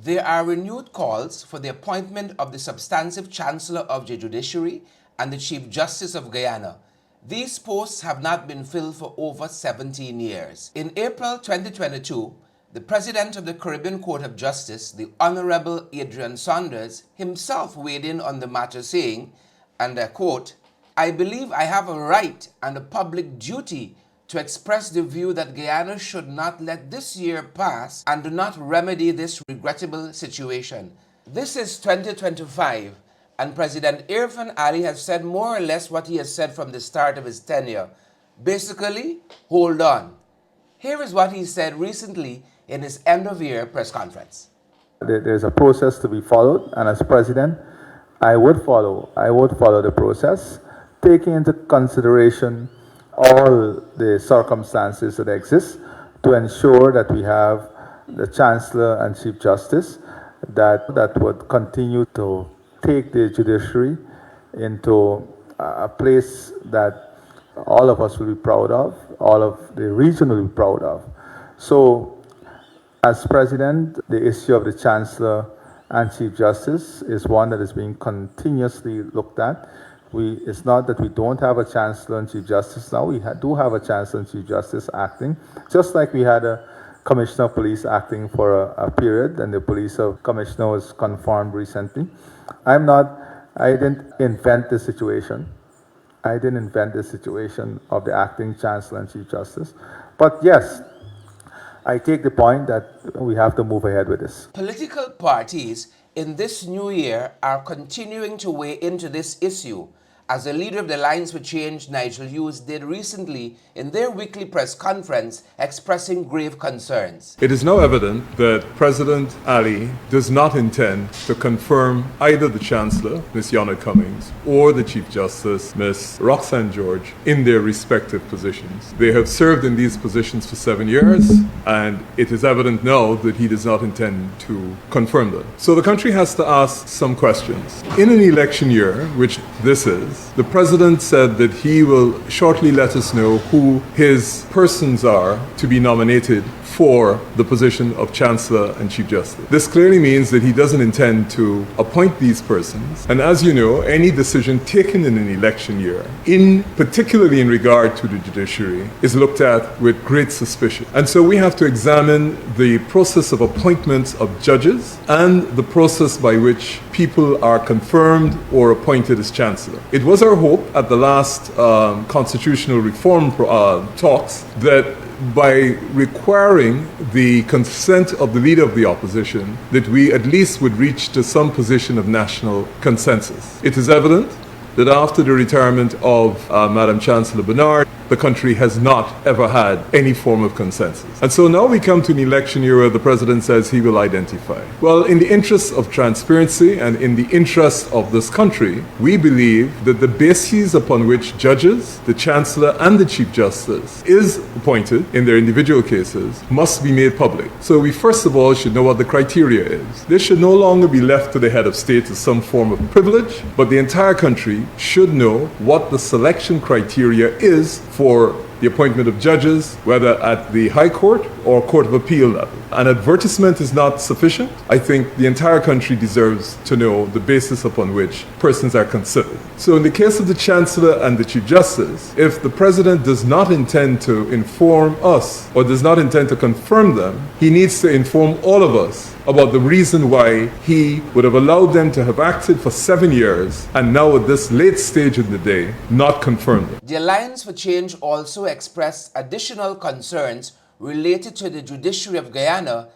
There are renewed calls for the appointment of the substantive Chancellor of the Judiciary and the Chief Justice of Guyana. These posts have not been filled for over 17 years. In April 2022, the President of the Caribbean Court of Justice, the Honorable Adrian Saunders, himself weighed in on the matter saying, and I quote, "I believe I have a right and a public duty to express the view that Guyana should not let this year pass and do not remedy this regrettable situation. This is 2025, and President Irfaan Ali has said more or less what he has said from the start of his tenure. Basically, hold on." Here is what he said recently in his end-of-year press conference. There's a process to be followed, and as president, I would follow the process, taking into consideration all the circumstances that exist to ensure that we have the Chancellor and Chief Justice that would continue to take the judiciary into a place that all of us will be proud of, all of the region will be proud of. So, as President, the issue of the Chancellor and Chief Justice is one that is being continuously looked at. It's not that we don't have a Chancellor and Chief Justice now. We do have a Chancellor and Chief Justice acting, just like we had a Commissioner of Police acting for a period, and the Police Commissioner was confirmed recently. I didn't invent the situation. I didn't invent the situation of the acting Chancellor and Chief Justice. But yes, I take the point that we have to move ahead with this. Political parties in this new year are continuing to weigh into this issue, as the leader of the Alliance for Change, Nigel Hughes, did recently in their weekly press conference, expressing grave concerns. It is now evident that President Ali does not intend to confirm either the Chancellor, Ms. Yonette Cummings, or the Chief Justice, Ms. Roxanne George, in their respective positions. They have served in these positions for 7 years, and it is evident now that he does not intend to confirm them. So the country has to ask some questions. In an election year, which this is, the President said that he will shortly let us know who his persons are to be nominated for the position of Chancellor and Chief Justice. This clearly means that he doesn't intend to appoint these persons. And as you know, any decision taken in an election year, particularly in regard to the judiciary, is looked at with great suspicion. And so we have to examine the process of appointments of judges and the process by which people are confirmed or appointed as Chancellor. It was our hope at the last constitutional reform talks that by requiring the consent of the leader of the opposition, that we at least would reach to some position of national consensus. It is evident that after the retirement of Madam Chancellor Bernard, the country has not ever had any form of consensus. And so now we come to an election year where the President says he will identify. Well, in the interest of transparency and in the interest of this country, we believe that the bases upon which judges, the Chancellor and the Chief Justice is appointed in their individual cases must be made public. So we first of all should know what the criteria is. This should no longer be left to the head of state as some form of privilege, but the entire country should know what the selection criteria is for the appointment of judges, whether at the High Court or Court of Appeal level. An advertisement is not sufficient. I think the entire country deserves to know the basis upon which persons are considered. So in the case of the Chancellor and the Chief Justice, if the President does not intend to inform us or does not intend to confirm them, he needs to inform all of us about the reason why he would have allowed them to have acted for 7 years and now at this late stage of the day not confirm them. The Alliance for Change also expressed additional concerns related to the judiciary of Guyana,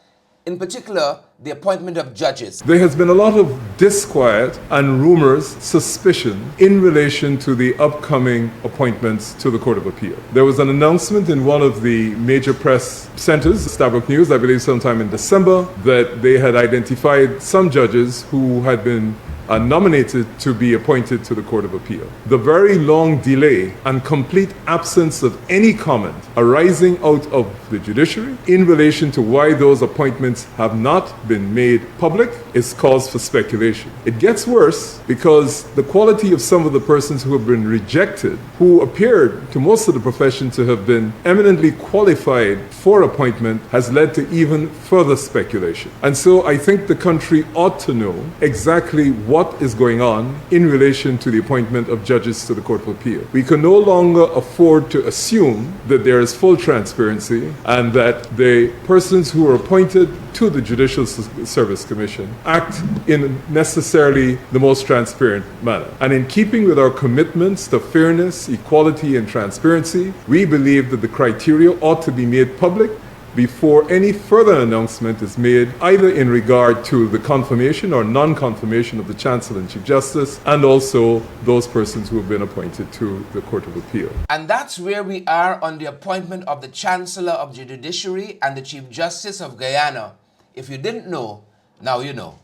in particular, the appointment of judges. There has been a lot of disquiet and rumors, suspicion in relation to the upcoming appointments to the Court of Appeal. There was an announcement in one of the major press centers, Stalemate News, I believe sometime in December, that they had identified some judges who had been nominated to be appointed to the Court of Appeal. The very long delay and complete absence of any comment arising out of the judiciary in relation to why those appointments have not been made public is cause for speculation. It gets worse because the quality of some of the persons who have been rejected, who appeared to most of the profession to have been eminently qualified for appointment, has led to even further speculation. And so I think the country ought to know exactly what is going on in relation to the appointment of judges to the Court of Appeal. We can no longer afford to assume that there is full transparency and that the persons who are appointed to the Judicial Service Commission act in necessarily the most transparent manner. And in keeping with our commitments to fairness, equality, and transparency, we believe that the criteria ought to be made public before any further announcement is made, either in regard to the confirmation or non-confirmation of the Chancellor and Chief Justice, and also those persons who have been appointed to the Court of Appeal. And that's where we are on the appointment of the Chancellor of the Judiciary and the Chief Justice of Guyana. If you didn't know, now you know.